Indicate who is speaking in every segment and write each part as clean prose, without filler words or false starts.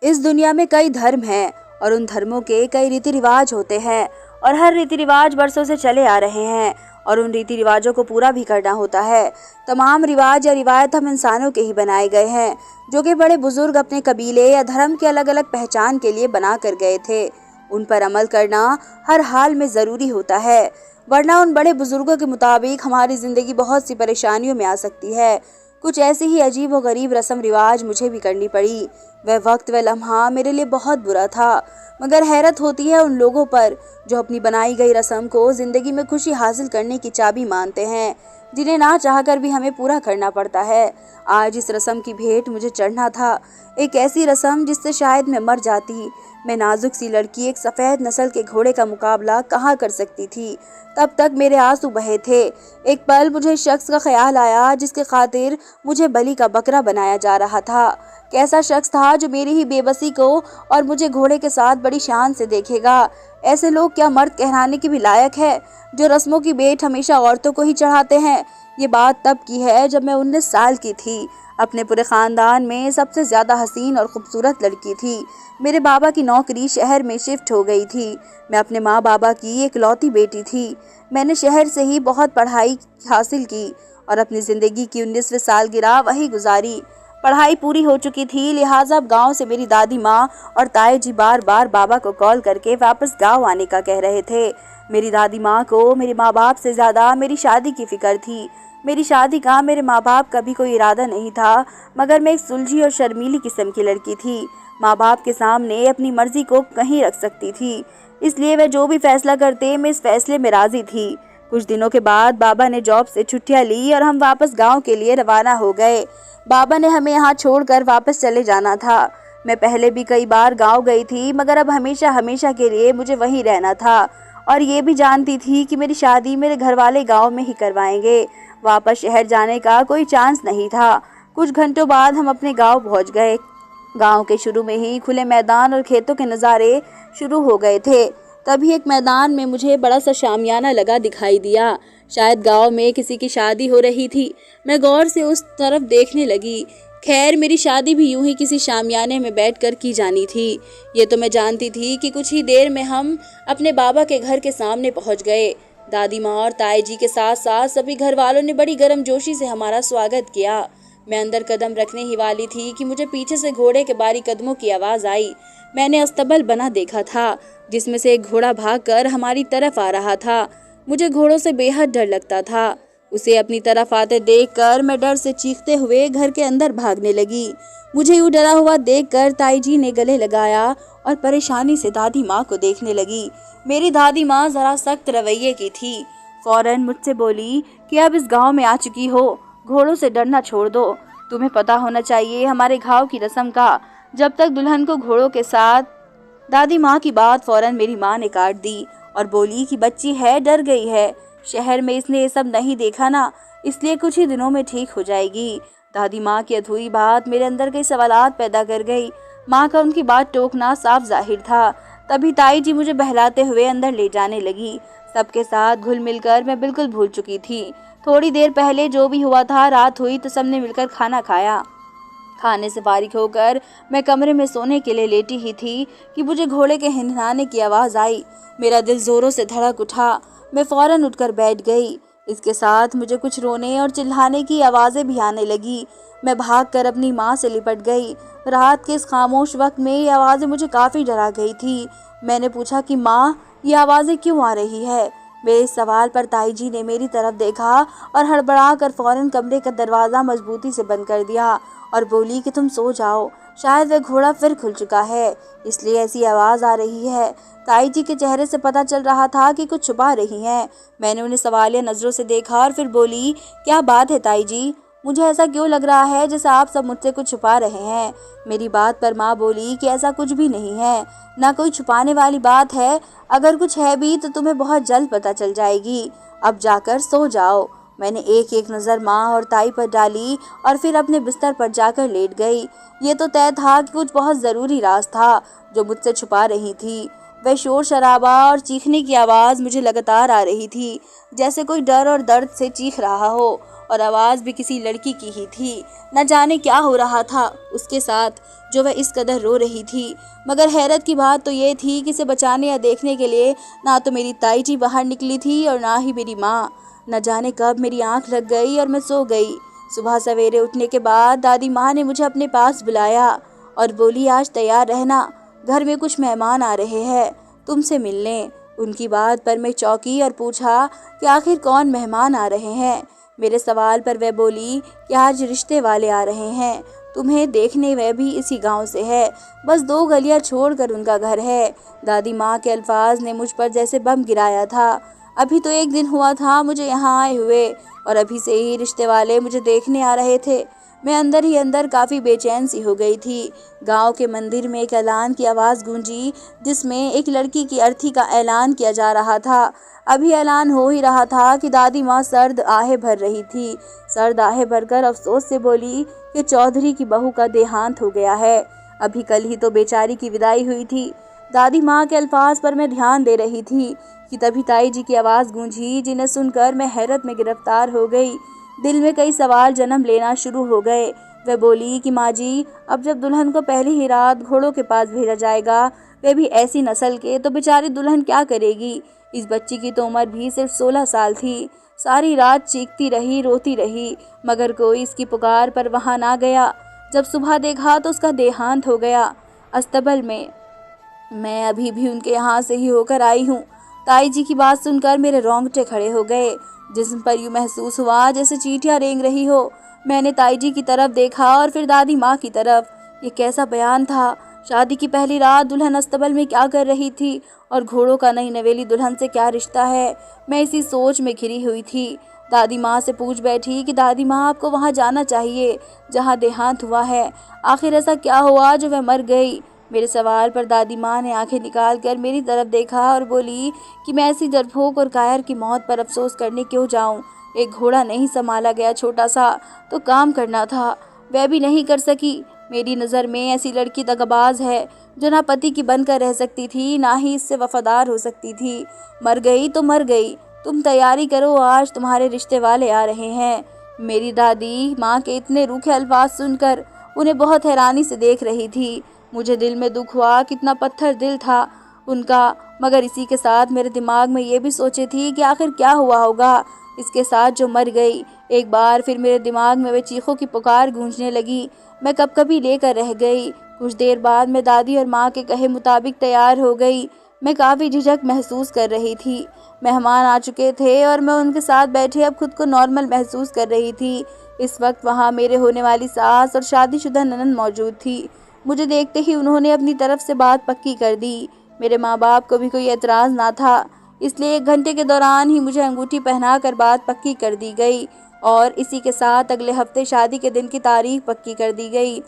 Speaker 1: इस दुनिया में कई धर्म हैं और उन धर्मों के कई रीति रिवाज होते हैं और हर रीति रिवाज बरसों से चले आ रहे हैं और उन रीति रिवाजों को पूरा भी करना होता है। तमाम रिवाज या रिवायत हम इंसानों के ही बनाए गए हैं, जो कि बड़े बुजुर्ग अपने कबीले या धर्म के अलग अलग पहचान के लिए बना कर गए थे। उन पर अमल करना हर हाल में ज़रूरी होता है, वरना उन बड़े बुजुर्गों के मुताबिक हमारी ज़िंदगी बहुत सी परेशानियों में आ सकती है। कुछ ऐसी ही अजीब व गरीब रस्म रिवाज मुझे भी करनी पड़ी। वह वक्त व लम्हा मेरे लिए बहुत बुरा था, मगर हैरत होती है उन लोगों पर जो अपनी बनाई गई रस्म को ज़िंदगी में खुशी हासिल करने की चाबी मानते हैं, जिन्हें ना चाहकर भी हमें पूरा करना पड़ता है। आज इस रस्म की भेंट मुझे चढ़ना था, एक ऐसी रस्म जिससे शायद मैं मर जाती। मैं नाजुक सी लड़की एक सफ़ेद नस्ल के घोड़े का मुकाबला कहाँ कर सकती थी। तब तक मेरे आंसू बहे थे। एक पल मुझे शख्स का ख्याल आया जिसके खातिर मुझे बलि का बकरा बनाया जा रहा था। कैसा शख्स था जो मेरी ही बेबसी को और मुझे घोड़े के साथ बड़ी शान से देखेगा। ऐसे लोग क्या मर्द कहलाने के भी लायक है, जो रस्मों की भेंट हमेशा औरतों को ही चढ़ाते हैं। ये बात तब की है जब मैं 19 साल की थी। अपने पूरे ख़ानदान में सबसे ज़्यादा हसीन और ख़ूबसूरत लड़की थी। मेरे बाबा की नौकरी शहर में शिफ्ट हो गई थी। मैं अपने माँ बाबा की इकलौती बेटी थी। मैंने शहर से ही बहुत पढ़ाई हासिल की और अपनी ज़िंदगी की 19वीं सालगिरह वही गुजारी। पढ़ाई पूरी हो चुकी थी, लिहाजा अब गांव से मेरी दादी माँ और ताई जी बार बार बाबा को कॉल करके वापस गांव आने का कह रहे थे। मेरी दादी माँ को मेरे माँ बाप से ज़्यादा मेरी शादी की फिक्र थी। मेरी शादी का मेरे माँ बाप का भी कोई इरादा नहीं था, मगर मैं एक सुलझी और शर्मीली किस्म की लड़की थी। माँ बाप के सामने अपनी मर्जी को कहीं रख सकती थी, इसलिए वह जो भी फैसला करते मैं इस फैसले में राजी थी। कुछ दिनों के बाद बाबा ने जॉब से छुट्टियां ली और हम वापस गांव के लिए रवाना हो गए। बाबा ने हमें यहाँ छोड़कर वापस चले जाना था। मैं पहले भी कई बार गांव गई थी, मगर अब हमेशा हमेशा के लिए मुझे वहीं रहना था और ये भी जानती थी कि मेरी शादी मेरे घर वाले गाँव में ही करवाएंगे। वापस शहर जाने का कोई चांस नहीं था। कुछ घंटों बाद हम अपने गांव पहुंच गए। गांव के शुरू में ही खुले मैदान और खेतों के नज़ारे शुरू हो गए थे। तभी एक मैदान में मुझे बड़ा सा शामियाना लगा दिखाई दिया। शायद गांव में किसी की शादी हो रही थी। मैं गौर से उस तरफ देखने लगी। खैर, मेरी शादी भी यूं ही किसी शामियाने में बैठकर की जानी थी। ये तो मैं जानती थी कि कुछ ही देर में हम अपने बाबा के घर के सामने पहुंच गए। दादी माँ और ताई जी के साथ साथ सभी घर वालों ने बड़ी गर्मजोशी से हमारा स्वागत किया। मैं अंदर कदम रखने ही वाली थी कि मुझे पीछे से घोड़े के बारी कदमों की आवाज़ आई। मैंने अस्तबल बना देखा था, जिसमें से एक घोड़ा भागकर हमारी तरफ आ रहा था। मुझे घोड़ों से बेहद डर लगता था। उसे अपनी तरफ आते देखकर मैं डर से चीखते हुए घर के अंदर भागने लगी। मुझे यूँ डरा हुआ देखकर ताई जी ने गले लगाया और परेशानी से दादी माँ को देखने लगी। मेरी दादी माँ ज़रा सख्त रवैये की थी। फौरन मुझसे बोली कि अब इस गांव में आ चुकी हो, घोड़ों से डरना छोड़ दो। तुम्हें पता होना चाहिए हमारे गांव की रस्म का, जब तक दुल्हन को घोड़ों के साथ। दादी माँ की बात फौरन मेरी माँ ने काट दी और बोली कि बच्ची है, डर गई है। शहर में इसने ये सब नहीं देखा ना, इसलिए कुछ ही दिनों में ठीक हो जाएगी। दादी माँ की अधूरी बात मेरे अंदर कई सवालात पैदा कर गई। माँ का उनकी बात टोकना साफ जाहिर था। तभी ताई जी मुझे बहलाते हुए अंदर ले जाने लगी। सबके साथ घुल मिलकर मैं बिल्कुल भूल चुकी थी। थोड़ी देर पहले जो भी हुआ था, रात हुई तो सबने मिलकर खाना खाया। खाने से फारिग होकर मैं कमरे में सोने के लिए लेटी ही थी कि मुझे घोड़े के हिनहाने की आवाज़ आई। मेरा दिल जोरों से धड़क उठा। मैं फौरन उठकर बैठ गई। इसके साथ मुझे कुछ रोने और चिल्लाने की आवाज़ें भी आने लगी। मैं भागकर अपनी माँ से लिपट गई। रात के इस खामोश वक्त में ये आवाज़ें मुझे काफ़ी डरा गई थी। मैंने पूछा कि माँ, ये आवाज़ें क्यों आ रही है? मेरे इस सवाल पर ताई जी ने मेरी तरफ देखा और हड़बड़ा कर फौरन कमरे का दरवाज़ा मजबूती से बंद कर दिया और बोली कि तुम सो जाओ, शायद वह घोड़ा फिर खुल चुका है, इसलिए ऐसी आवाज़ आ रही है। ताई जी के चेहरे से पता चल रहा था कि कुछ छुपा रही हैं। मैंने उन्हें सवालिया नज़रों से देखा और फिर बोली, क्या बात है ताई जी? मुझे ऐसा क्यों लग रहा है जैसे आप सब मुझसे कुछ छुपा रहे हैं? मेरी बात पर माँ बोली कि ऐसा कुछ भी नहीं है, ना कोई छुपाने वाली बात है। अगर कुछ है भी तो तुम्हें बहुत जल्द पता चल जाएगी। अब जाकर सो जाओ। मैंने एक एक नज़र माँ और ताई पर डाली और फिर अपने बिस्तर पर जाकर लेट गई। ये तो तय था कि कुछ बहुत ज़रूरी राज था जो मुझसे छुपा रही थी। वह शोर शराबा और चीखने की आवाज़ मुझे लगातार आ रही थी, जैसे कोई डर और दर्द से चीख रहा हो, और आवाज़ भी किसी लड़की की ही थी। न जाने क्या हो रहा था उसके साथ जो वह इस कदर रो रही थी, मगर हैरत की बात तो ये थी कि इसे बचाने या देखने के लिए ना तो मेरी ताई जी बाहर निकली थी और ना ही मेरी माँ। न जाने कब मेरी आंख लग गई और मैं सो गई। सुबह सवेरे उठने के बाद दादी माँ ने मुझे अपने पास बुलाया और बोली, आज तैयार रहना, घर में कुछ मेहमान आ रहे हैं तुमसे मिलने। उनकी बात पर मैं चौंकी और पूछा कि आखिर कौन मेहमान आ रहे हैं। मेरे सवाल पर वह बोली कि आज रिश्ते वाले आ रहे हैं तुम्हें देखने, वह भी इसी गांव से है, बस 2 गलियां छोड़कर उनका घर है। दादी माँ के अल्फाज ने मुझ पर जैसे बम गिराया था। अभी तो 1 दिन हुआ था मुझे यहाँ आए हुए और अभी से ही रिश्ते वाले मुझे देखने आ रहे थे। मैं अंदर ही अंदर काफ़ी बेचैन सी हो गई थी। गांव के मंदिर में एक ऐलान की आवाज़ गूंजी, जिसमें एक लड़की की अर्थी का ऐलान किया जा रहा था। अभी ऐलान हो ही रहा था कि दादी माँ सर्द आहें भर रही थी। सर्द आहें भरकर अफसोस से बोली कि चौधरी की बहू का देहांत हो गया है। अभी कल ही तो बेचारी की विदाई हुई थी। दादी माँ के अल्फाज पर मैं ध्यान दे रही थी कि तभी ताई जी की आवाज़ गूंजी, जिन्हें सुनकर मैं हैरत में गिरफ्तार हो गई। दिल में कई सवाल जन्म लेना शुरू हो गए। वह बोली कि माँ जी, अब जब दुल्हन को पहली ही रात घोड़ों के पास भेजा जाएगा, वे भी ऐसी नस्ल के, तो बेचारी दुल्हन क्या करेगी। इस बच्ची की तो उम्र भी सिर्फ 16 साल थी। सारी रात चीखती रही, रोती रही, मगर कोई इसकी पुकार पर वहां ना गया। जब सुबह देखा तो उसका देहांत हो गया अस्तबल में। मैं अभी भी उनके यहाँ से ही होकर आई हूँ। ताई जी की बात सुनकर मेरे रोंगटे खड़े हो गए। जिस्म पर यूं महसूस हुआ जैसे चींटियां रेंग रही हो। मैंने ताई जी की तरफ देखा और फिर दादी माँ की तरफ। ये कैसा बयान था। शादी की पहली रात दुल्हन अस्तबल में क्या कर रही थी और घोड़ों का नई नवेली दुल्हन से क्या रिश्ता है। मैं इसी सोच में घिरी हुई थी। दादी माँ से पूछ बैठी कि दादी माँ, आपको वहाँ जाना चाहिए जहाँ देहांत हुआ है। आखिर ऐसा क्या हुआ जो वह मर गई। मेरे सवाल पर दादी माँ ने आंखें निकाल कर मेरी तरफ देखा और बोली कि मैं ऐसी डरपोक और कायर की मौत पर अफसोस करने क्यों जाऊं। एक घोड़ा नहीं संभाला गया छोटा सा तो काम करना था, वह भी नहीं कर सकी। मेरी नज़र में ऐसी लड़की दगाबाज है जो ना पति की बनकर रह सकती थी, ना ही इससे वफादार हो सकती थी। मर गई तो मर गई। तुम तैयारी करो, आज तुम्हारे रिश्ते वाले आ रहे हैं। मेरी दादी माँ के इतने रूखे अल्फाज सुनकर उन्हें बहुत हैरानी से देख रही थी। मुझे दिल में दुख हुआ, कितना पत्थर दिल था उनका, मगर इसी के साथ मेरे दिमाग में ये भी सोचे थी कि आखिर क्या हुआ होगा इसके साथ जो मर गई। एक बार फिर मेरे दिमाग में वे चीखों की पुकार गूंजने लगी। मैं कभी लेकर रह गई। कुछ देर बाद मैं दादी और माँ के कहे मुताबिक तैयार हो गई। मैं काफ़ी झिझक महसूस कर रही थी। मेहमान आ चुके थे और मैं उनके साथ बैठे अब खुद को नॉर्मल महसूस कर रही थी। इस वक्त वहाँ मेरे होने वाली सास और शादीशुदा ननद मौजूद थी। मुझे देखते ही उन्होंने अपनी तरफ से बात पक्की कर दी। मेरे माँ बाप को भी कोई एतराज़ ना था, इसलिए 1 घंटे के दौरान ही मुझे अंगूठी पहनाकर बात पक्की कर दी गई और इसी के साथ अगले हफ्ते शादी के दिन की तारीख पक्की कर दी गई।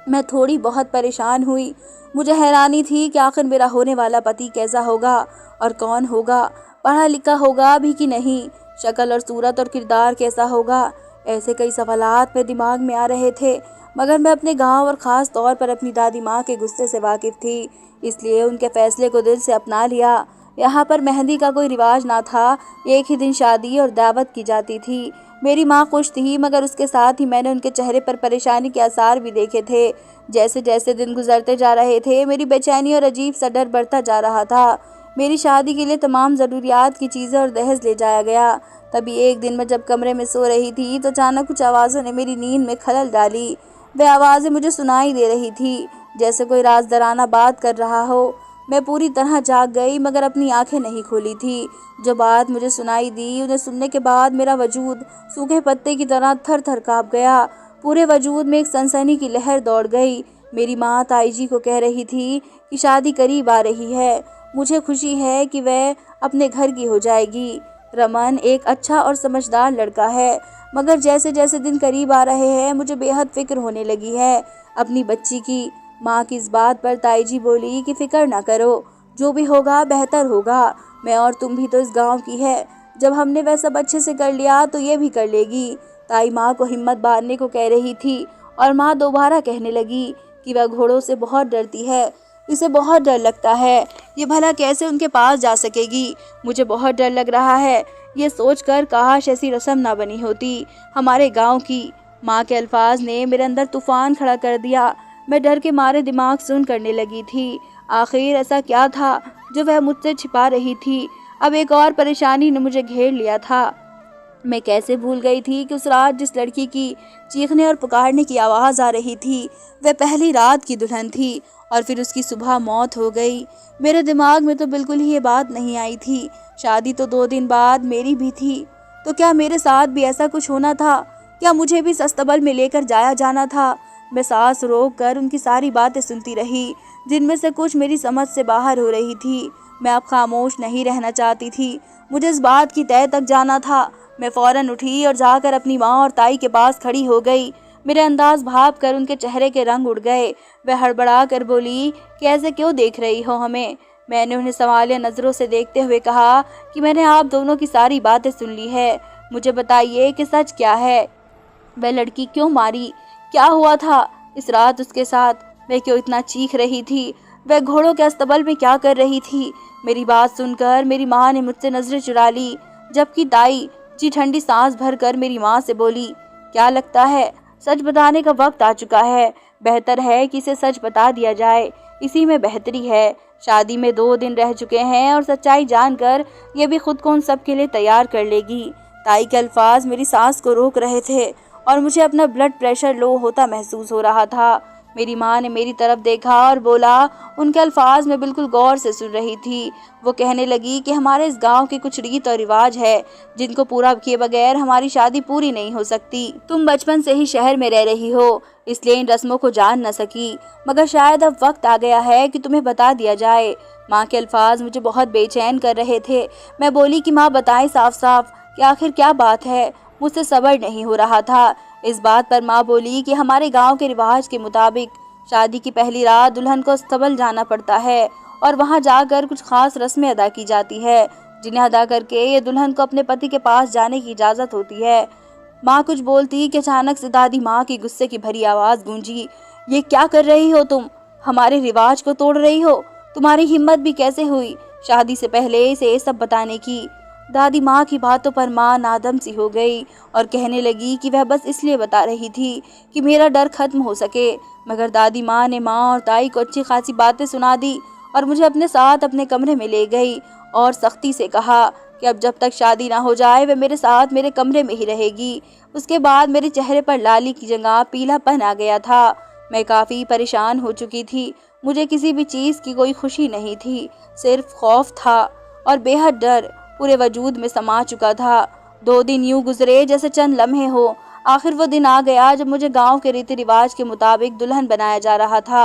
Speaker 1: मैं थोड़ी बहुत परेशान हुई। मुझे हैरानी थी कि आखिर मेरा होने वाला पति कैसा होगा और कौन होगा, पढ़ा लिखा होगा भी कि नहीं, शक्ल और सूरत और किरदार कैसा होगा। ऐसे कई सवालात मेरे दिमाग में आ रहे थे, मगर मैं अपने गांव और ख़ास तौर पर अपनी दादी माँ के गुस्से से वाकिफ़ थी, इसलिए उनके फ़ैसले को दिल से अपना लिया। यहाँ पर मेहंदी का कोई रिवाज ना था, एक ही दिन शादी और दावत की जाती थी। मेरी माँ खुश थी, मगर उसके साथ ही मैंने उनके चेहरे पर परेशानी के आसार भी देखे थे। जैसे जैसे दिन गुजरते जा रहे थे, मेरी बेचैनी और अजीब सा डर बढ़ता जा रहा था। मेरी शादी के लिए तमाम ज़रूरियात की चीज़ें और दहेज ले जाया गया। तभी एक दिन मैं जब कमरे में सो रही थी तो अचानक कुछ आवाज़ों ने मेरी नींद में खलल डाली। वह आवाज़ें मुझे सुनाई दे रही थी, जैसे कोई राज़दाराना बात कर रहा हो। मैं पूरी तरह जाग गई, मगर अपनी आंखें नहीं खोली थी। जो बात मुझे सुनाई दी, उन्हें सुनने के बाद मेरा वजूद सूखे पत्ते की तरह थर थर काँप गया। पूरे वजूद में एक सनसनी की लहर दौड़ गई। मेरी माँ ताई जी को कह रही थी कि शादी करीब आ रही है, मुझे खुशी है कि वह अपने घर की हो जाएगी। रमन एक अच्छा और समझदार लड़का है, मगर जैसे जैसे दिन करीब आ रहे हैं मुझे बेहद फिक्र होने लगी है अपनी बच्ची की। माँ की इस बात पर ताई जी बोली कि फिक्र ना करो, जो भी होगा बेहतर होगा। मैं और तुम भी तो इस गांव की है, जब हमने वह सब अच्छे से कर लिया तो ये भी कर लेगी। ताई माँ को हिम्मत बांधने को कह रही थी और माँ दोबारा कहने लगी कि वह घोड़ों से बहुत डरती है, इसे बहुत डर लगता है। ये भला कैसे उनके पास जा सकेगी? मुझे बहुत डर लग रहा है। ये सोचकर काश ऐसी रस्म ना बनी होती हमारे गांव की। माँ के अल्फाज ने मेरे अंदर तूफान खड़ा कर दिया। मैं डर के मारे दिमाग सुन्न करने लगी थी। आखिर ऐसा क्या था जो वह मुझसे छिपा रही थी? अब एक और परेशानी ने मुझे घेर लिया था। मैं कैसे भूल गई थी कि उस रात जिस लड़की की चीखने और पुकारने की आवाज़ आ रही थी वह पहली रात की दुल्हन थी और फिर उसकी सुबह मौत हो गई। मेरे दिमाग में तो बिल्कुल ही ये बात नहीं आई थी। शादी तो 2 दिन बाद मेरी भी थी, तो क्या मेरे साथ भी ऐसा कुछ होना था? क्या मुझे भी अस्तबल में लेकर जाया जाना था? मैं सांस रोक कर उनकी सारी बातें सुनती रही, जिनमें से कुछ मेरी समझ से बाहर हो रही थी। मैं अब खामोश नहीं रहना चाहती थी। मुझे इस बात की तह तक जाना था। मैं फौरन उठी और जाकर अपनी माँ और ताई के पास खड़ी हो गई। मेरे अंदाज भाप कर उनके चेहरे के रंग उड़ गए। वह हड़बड़ा कर बोली, कैसे क्यों देख रही हो हमें? मैंने उन्हें सवालिया नज़रों से देखते हुए कहा कि मैंने आप दोनों की सारी बातें सुन ली है। मुझे बताइए कि सच क्या है? वह लड़की क्यों मारी? क्या हुआ था इस रात उसके साथ? मैं क्यों इतना चीख रही थी? वह घोड़ों के अस्तबल में क्या कर रही थी? मेरी बात सुनकर मेरी माँ ने मुझसे नजरें चुरा ली, जबकि ताई जी ठंडी सांस भरकर मेरी माँ से बोली, क्या लगता है सच बताने का वक्त आ चुका है? बेहतर है कि इसे सच बता दिया जाए, इसी में बेहतरी है। शादी में 2 दिन रह चुके हैं और सच्चाई जानकर ये भी खुद को उन सब के लिए तैयार कर लेगी। ताई के अल्फाज मेरी सांस को रोक रहे थे और मुझे अपना ब्लड प्रेशर लो होता महसूस हो रहा था। मेरी माँ ने मेरी तरफ देखा और बोला, उनके अल्फाज में बिल्कुल गौर से सुन रही थी। वो कहने लगी कि हमारे इस गांव के कुछ रीत और रिवाज है जिनको पूरा किए बगैर हमारी शादी पूरी नहीं हो सकती। तुम बचपन से ही शहर में रह रही हो, इसलिए इन रस्मों को जान न सकी, मगर शायद अब वक्त आ गया है कि तुम्हें बता दिया जाए। माँ के अल्फाज मुझे बहुत बेचैन कर रहे थे। मैं बोली कि माँ बताएं साफ साफ कि आखिर क्या बात है। मुझसे सब्र नहीं हो रहा था। इस बात पर माँ बोली कि हमारे गांव के रिवाज के मुताबिक शादी की पहली रात दुल्हन को अस्तबल जाना पड़ता है और वहां जाकर कुछ खास रस्में अदा की जाती है, जिन्हें अदा करके ये दुल्हन को अपने पति के पास जाने की इजाज़त होती है। माँ कुछ बोलती कि अचानक से दादी माँ की गुस्से की भरी आवाज़ गूंजी, ये क्या कर रही हो तुम? हमारे रिवाज को तोड़ रही हो? तुम्हारी हिम्मत भी कैसे हुई शादी से पहले इसे ये सब बताने की? दादी माँ की बातों पर माँ नादम सी हो गई और कहने लगी कि वह बस इसलिए बता रही थी कि मेरा डर खत्म हो सके। मगर दादी माँ ने माँ और ताई को अच्छी खासी बातें सुना दी और मुझे अपने साथ अपने कमरे में ले गई और सख्ती से कहा कि अब जब तक शादी ना हो जाए वह मेरे साथ मेरे कमरे में ही रहेगी। उसके बाद मेरे चेहरे पर लाली की जगह पीलापन आ गया था। मैं काफ़ी परेशान हो चुकी थी। मुझे किसी भी चीज़ की कोई खुशी नहीं थी, सिर्फ खौफ था और बेहद डर पूरे वजूद में समा चुका था। 2 दिन यूं गुजरे जैसे चंद लम्हे हो। आखिर वो दिन आ गया जब मुझे गांव के रीति रिवाज के मुताबिक दुल्हन बनाया जा रहा था।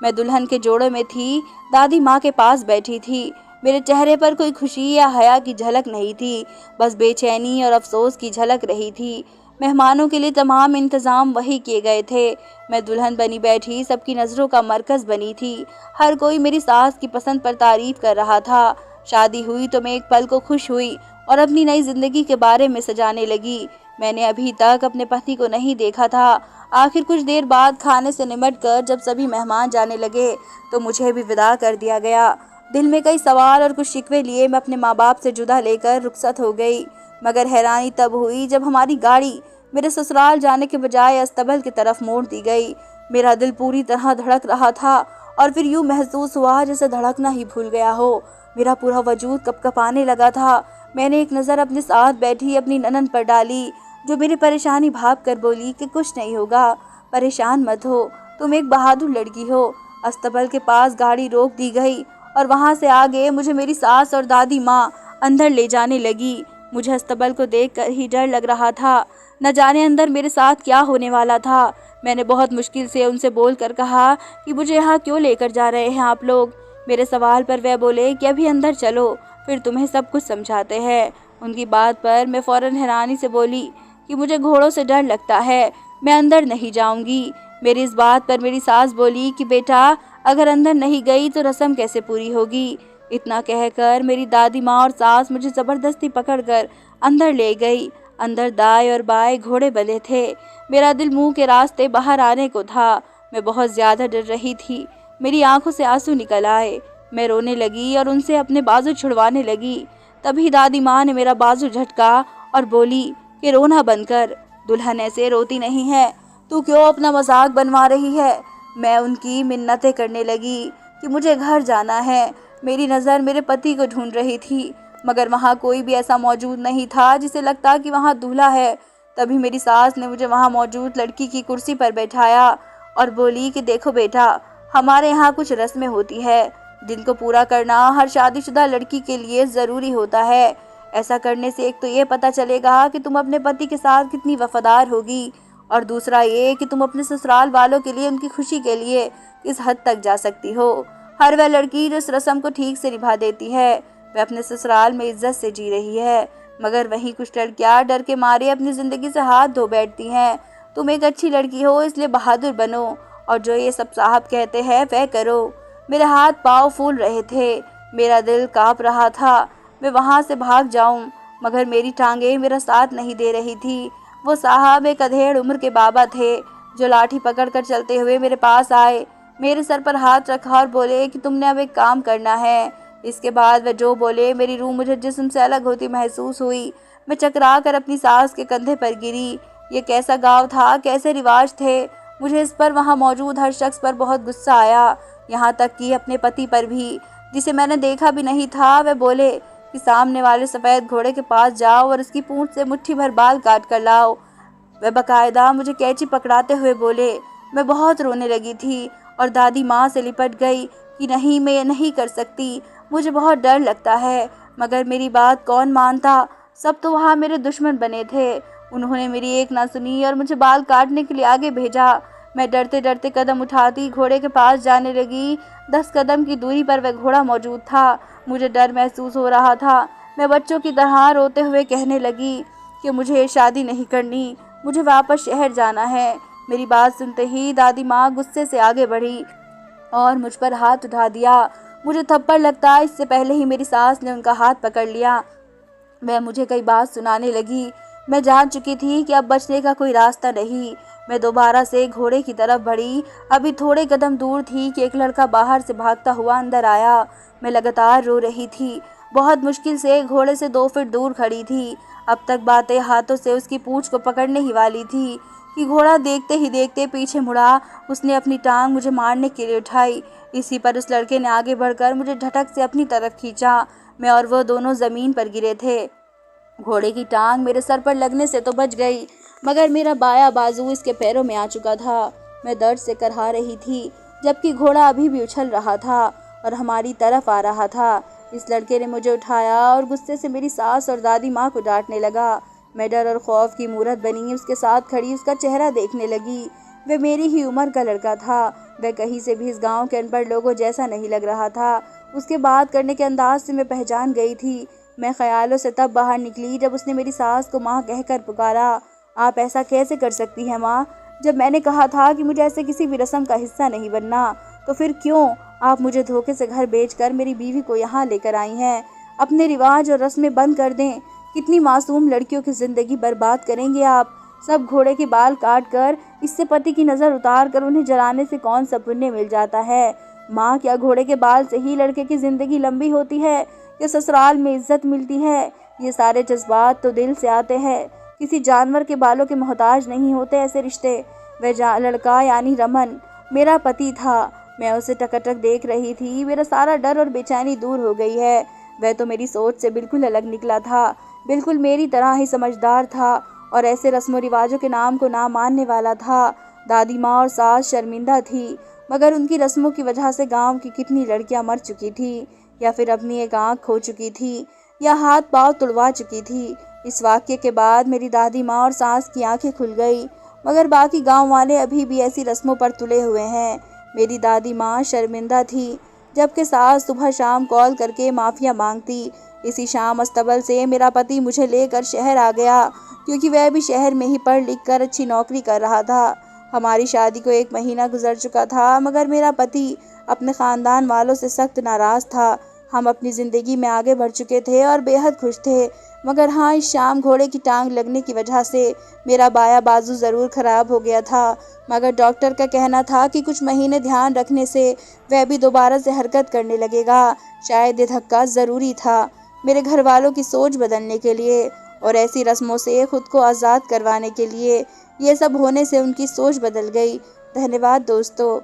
Speaker 1: मैं दुल्हन के जोड़े में थी, दादी माँ के पास बैठी थी। मेरे चेहरे पर कोई खुशी या हया की झलक नहीं थी, बस बेचैनी और अफसोस की झलक रही थी। मेहमानों के लिए तमाम इंतज़ाम वही किए गए थे। मैं दुल्हन बनी बैठी सबकी नज़रों का मरकज़ बनी थी। हर कोई मेरी सास की पसंद पर तारीफ कर रहा था। शादी हुई तो मैं एक पल को खुश हुई और अपनी नई जिंदगी के बारे में सजाने लगी। मैंने अभी तक अपने पति को नहीं देखा था। आखिर कुछ देर बाद खाने से निमटकर जब सभी मेहमान जाने लगे तो मुझे भी विदा कर दिया गया। दिल में कई सवाल और कुछ शिकवे लिए मैं अपने माँ बाप से जुदा लेकर रुखसत हो गई। मगर हैरानी तब हुई जब हमारी गाड़ी मेरे ससुराल जाने के बजाय अस्तबल की तरफ मोड़ दी गई। मेरा दिल पूरी तरह धड़क रहा था और फिर यूँ महसूस हुआ जैसे धड़कना ही भूल गया हो। मेरा पूरा वजूद कपकपाने लगा था। मैंने एक नज़र अपने साथ बैठी अपनी ननद पर डाली, जो मेरी परेशानी भाप कर बोली कि कुछ नहीं होगा, परेशान मत हो, तुम एक बहादुर लड़की हो। अस्तबल के पास गाड़ी रोक दी गई और वहाँ से आगे मुझे मेरी सास और दादी माँ अंदर ले जाने लगी। मुझे अस्तबल को देखकर ही डर लग रहा था, न जाने अंदर मेरे साथ क्या होने वाला था। मैंने बहुत मुश्किल से उनसे बोलकर कहा कि मुझे यहाँ क्यों लेकर जा रहे हैं आप लोग। मेरे सवाल पर वह बोले कि अभी अंदर चलो, फिर तुम्हें सब कुछ समझाते हैं। उनकी बात पर मैं फ़ौरन हैरानी से बोली कि मुझे घोड़ों से डर लगता है, मैं अंदर नहीं जाऊंगी। मेरी इस बात पर मेरी सास बोली कि बेटा, अगर अंदर नहीं गई तो रस्म कैसे पूरी होगी। इतना कहकर मेरी दादी माँ और सास मुझे ज़बरदस्ती पकड़कर अंदर ले गई। अंदर दाएं और बाएं घोड़े बंधे थे। मेरा दिल मुंह के रास्ते बाहर आने को था। मैं बहुत ज़्यादा डर रही थी। मेरी आंखों से आंसू निकल आए। मैं रोने लगी और उनसे अपने बाजू छुड़वाने लगी। तभी दादी माँ ने मेरा बाजू झटका और बोली कि रोना बंद कर, दुल्हन ऐसे रोती नहीं है, तू क्यों अपना मजाक बनवा रही है। मैं उनकी मिन्नतें करने लगी कि मुझे घर जाना है। मेरी नज़र मेरे पति को ढूंढ रही थी, मगर वहाँ कोई भी ऐसा मौजूद नहीं था जिसे लगता कि वहाँ दूल्हा है। तभी मेरी सास ने मुझे वहाँ मौजूद लड़की की कुर्सी पर बैठाया और बोली कि देखो बेटा, हमारे यहाँ कुछ रस्में होती है जिनको पूरा करना हर शादीशुदा लड़की के लिए ज़रूरी होता है। ऐसा करने से एक तो ये पता चलेगा कि तुम अपने पति के साथ कितनी वफादार होगी, और दूसरा ये कि तुम अपने ससुराल वालों के लिए, उनकी खुशी के लिए किस हद तक जा सकती हो। हर वह लड़की जो इस रस्म को ठीक से निभा देती है वह अपने ससुराल में इज्जत से जी रही है, मगर वहीं कुछ लड़कियां डर के मारे अपनी ज़िंदगी से हाथ धो बैठती हैं। तुम एक अच्छी लड़की हो, इसलिए बहादुर बनो और जो ये सब साहब कहते हैं वह करो। मेरे हाथ पाँव फूल रहे थे, मेरा दिल काँप रहा था। मैं वहाँ से भाग जाऊं, मगर मेरी टांगें मेरा साथ नहीं दे रही थी। वो साहब एक अधेड़ उम्र के बाबा थे जो लाठी पकड़कर चलते हुए मेरे पास आए, मेरे सर पर हाथ रखा और बोले कि तुमने अब एक काम करना है। इसके बाद वह जो बोले, मेरी रूह मुझे जिस्म से अलग होती महसूस हुई। मैं चकरा कर अपनी सास के कंधे पर गिरी। ये कैसा गाँव था, कैसे रिवाज थे। मुझे इस पर वहाँ मौजूद हर शख्स पर बहुत गुस्सा आया, यहाँ तक कि अपने पति पर भी, जिसे मैंने देखा भी नहीं था। वह बोले कि सामने वाले सफ़ेद घोड़े के पास जाओ और उसकी पूंछ से मुट्ठी भर बाल काट कर लाओ। वह बकायदा मुझे कैंची पकड़ाते हुए बोले। मैं बहुत रोने लगी थी और दादी माँ से लिपट गई कि नहीं, मैं ये नहीं कर सकती, मुझे बहुत डर लगता है। मगर मेरी बात कौन मानता, सब तो वहाँ मेरे दुश्मन बने थे। उन्होंने मेरी एक ना सुनी और मुझे बाल काटने के लिए आगे भेजा। मैं डरते डरते कदम उठाती घोड़े के पास जाने लगी। 10 कदम की दूरी पर वह घोड़ा मौजूद था। मुझे डर महसूस हो रहा था। मैं बच्चों की तरह रोते हुए कहने लगी कि मुझे शादी नहीं करनी, मुझे वापस शहर जाना है। मेरी बात सुनते ही दादी माँ गुस्से से आगे बढ़ी और मुझ पर हाथ उठा दिया। मुझे थप्पड़ लगता इससे पहले ही मेरी सास ने उनका हाथ पकड़ लिया। वह मुझे कई बात सुनाने लगी। मैं जान चुकी थी कि अब बचने का कोई रास्ता नहीं। मैं दोबारा से घोड़े की तरफ बढ़ी। अभी थोड़े कदम दूर थी कि एक लड़का बाहर से भागता हुआ अंदर आया। मैं लगातार रो रही थी, बहुत मुश्किल से घोड़े से 2 फीट दूर खड़ी थी। अब तक बातें हाथों से उसकी पूंछ को पकड़ने ही वाली थी कि घोड़ा देखते ही देखते पीछे मुड़ा। उसने अपनी टांग मुझे मारने के लिए उठाई। इसी पर उस लड़के ने आगे बढ़कर मुझे झटक से अपनी तरफ खींचा। मैं और वो दोनों ज़मीन पर गिरे थे। घोड़े की टांग मेरे सर पर लगने से तो बच गई, मगर मेरा बायां बाजू इसके पैरों में आ चुका था। मैं दर्द से करहा रही थी, जबकि घोड़ा अभी भी उछल रहा था और हमारी तरफ आ रहा था। इस लड़के ने मुझे उठाया और गुस्से से मेरी सास और दादी माँ को डांटने लगा। मैं डर और खौफ की मूरत बनी उसके साथ खड़ी उसका चेहरा देखने लगी। वह मेरी ही उम्र का लड़का था। वह कहीं से भी इस गांव के अनपढ़ लोगों जैसा नहीं लग रहा था। उसके बात करने के अंदाज से मैं पहचान गई थी। मैं ख्यालों से तब बाहर निकली जब उसने मेरी सास को माँ कहकर पुकारा। आप ऐसा कैसे कर सकती हैं माँ? जब मैंने कहा था कि मुझे ऐसे किसी भी रस्म का हिस्सा नहीं बनना, तो फिर क्यों आप मुझे धोखे से घर बेचकर मेरी बीवी को यहाँ लेकर आई हैं? अपने रिवाज और रस्में बंद कर दें। कितनी मासूम लड़कियों की ज़िंदगी बर्बाद करेंगे आप। सब घोड़े के बाल काट कर, इससे पति की नज़र उतार कर उन्हें जलाने से कौन सा पुण्य मिल जाता है? माँ, क्या घोड़े के बाल से ही लड़के की ज़िंदगी लंबी होती है या ससुराल में इज्जत मिलती है? ये सारे जज्बात तो दिल से आते हैं। किसी जानवर के बालों के मोहताज नहीं होते ऐसे रिश्ते। वह लड़का यानी रमन मेरा पति था। मैं उसे टकटक देख रही थी। मेरा सारा डर और बेचैनी दूर हो गई है। वह तो मेरी सोच से बिल्कुल अलग निकला था, बिल्कुल मेरी तरह ही समझदार था और ऐसे रस्मों रिवाजों के नाम को ना मानने वाला था। दादी माँ और सास शर्मिंदा थी, मगर उनकी रस्मों की वजह से गांव की कितनी लड़कियां मर चुकी थी, या फिर अपनी एक आँख खो चुकी थी, या हाथ पांव तुड़वा चुकी थी। इस वाक्य के बाद मेरी दादी माँ और सास की आंखें खुल गई, मगर बाकी गांव वाले अभी भी ऐसी रस्मों पर तुले हुए हैं। मेरी दादी माँ शर्मिंदा थी, जबकि सास सुबह शाम कॉल करके माफ़िया मांगती। इसी शाम अस्तबल से मेरा पति मुझे लेकर शहर आ गया, क्योंकि वह भी शहर में ही पढ़ लिख कर अच्छी नौकरी कर रहा था। हमारी शादी को 1 महीना गुजर चुका था, मगर मेरा पति अपने ख़ानदान वालों से सख्त नाराज़ था। हम अपनी ज़िंदगी में आगे बढ़ चुके थे और बेहद खुश थे। मगर हाँ, इस शाम घोड़े की टांग लगने की वजह से मेरा बायां बाजू ज़रूर खराब हो गया था। मगर डॉक्टर का कहना था कि कुछ महीने ध्यान रखने से वह भी दोबारा से हरकत करने लगेगा। शायद ये धक्का ज़रूरी था मेरे घर वालों की सोच बदलने के लिए और ऐसी रस्मों से खुद को आज़ाद करवाने के लिए। ये सब होने से उनकी सोच बदल गई। धन्यवाद दोस्तों।